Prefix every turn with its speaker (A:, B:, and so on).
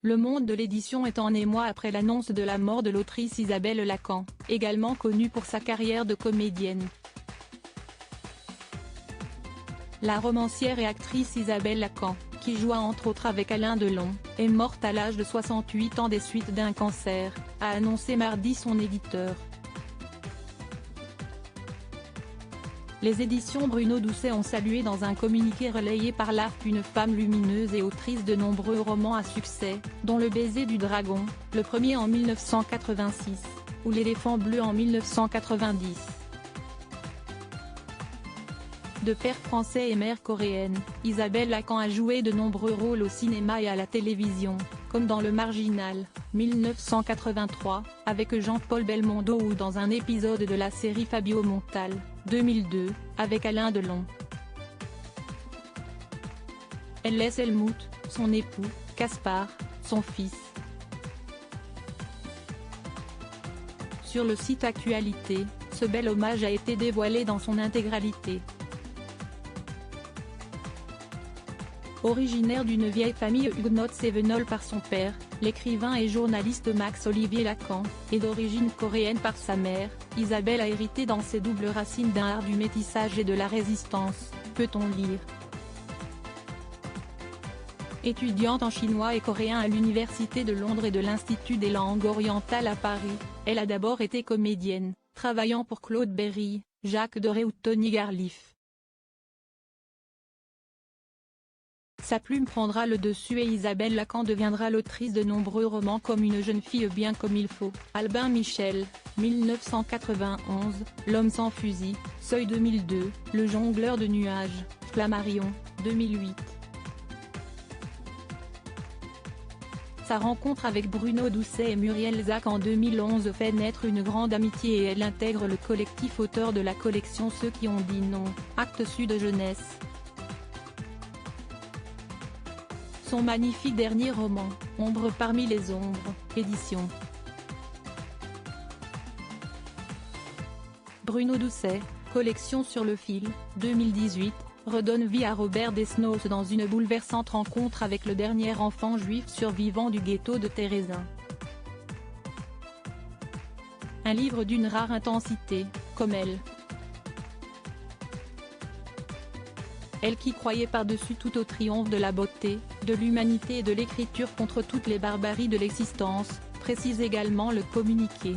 A: Le monde de l'édition est en émoi après l'annonce de la mort de l'autrice Isabelle Lacan, également connue pour sa carrière de comédienne. La romancière et actrice Isabelle Lacan, qui joua entre autres avec Alain Delon, est morte à l'âge de 68 ans des suites d'un cancer, a annoncé mardi son éditeur. Les éditions Bruno Doucet ont salué dans un communiqué relayé par l'ARC une femme lumineuse et autrice de nombreux romans à succès, dont Le baiser du dragon, le premier en 1986, ou L'éléphant bleu en 1990. De père français et mère coréenne, Isabelle Lacan a joué de nombreux rôles au cinéma et à la télévision, comme dans Le Marginal, 1983, avec Jean-Paul Belmondo ou dans un épisode de la série Fabio Montal, 2002, avec Alain Delon. Elle laisse Helmut, son époux, Caspar, son fils. Sur le site Actualité, ce bel hommage a été dévoilé dans son intégralité. Originaire d'une vieille famille huguenote cévenole par son père, l'écrivain et journaliste Max-Olivier Lacan, et d'origine coréenne par sa mère, Isabelle a hérité dans ses doubles racines d'un art du métissage et de la résistance, peut-on lire. Étudiante en chinois et coréen à l'Université de Londres et de l'Institut des langues orientales à Paris, elle a d'abord été comédienne, travaillant pour Claude Berry, Jacques Doré ou Tony Garliff. Sa plume prendra le dessus et Isabelle Lacan deviendra l'autrice de nombreux romans comme Une jeune fille bien comme il faut, Albin Michel, 1991, L'homme sans fusil, Seuil 2002, Le jongleur de nuages, Flammarion, 2008. Sa rencontre avec Bruno Doucet et Muriel Zac en 2011 fait naître une grande amitié et elle intègre le collectif auteur de la collection Ceux qui ont dit non, Actes Sud Jeunesse. Son magnifique dernier roman, Ombre parmi les ombres, édition Bruno Doucet, collection Sur le fil, 2018, redonne vie à Robert Desnos dans une bouleversante rencontre avec le dernier enfant juif survivant du ghetto de Terezin. Un livre d'une rare intensité, comme elle. Elle qui croyait par-dessus tout au triomphe de la beauté, de l'humanité et de l'écriture contre toutes les barbaries de l'existence, précise également le communiqué.